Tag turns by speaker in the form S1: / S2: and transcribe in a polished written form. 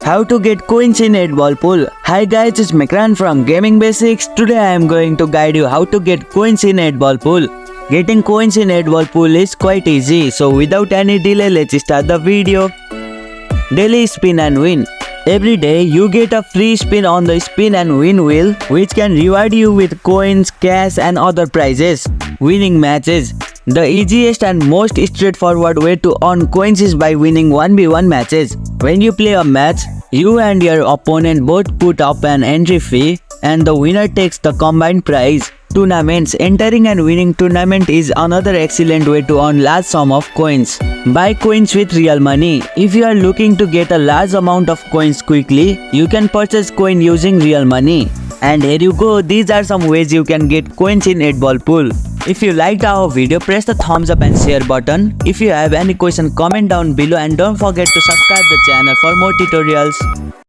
S1: How to get coins in 8 ball pool. Hi guys, it's Mekran from Gaming Basics. Today I am going to guide you how to get coins in 8 ball pool. Getting coins in 8 ball pool is quite easy, so without any delay let's start the video. Daily spin and win. Every day you get a free spin on the spin and win wheel, which can reward you with coins, cash and other prizes. Winning matches. The easiest and most straightforward way to earn coins is by winning 1v1 matches. When you play a match, you and your opponent both put up an entry fee and the winner takes the combined prize. Tournaments. Entering and winning tournament is another excellent way to earn large sum of coins. Buy coins with real money. If you are looking to get a large amount of coins quickly, you can purchase coin using real money. And here you go, these are some ways you can get coins in 8 ball pool. If you liked our video, press the thumbs up and share button. If you have any question, comment down below and don't forget to subscribe the channel for more tutorials.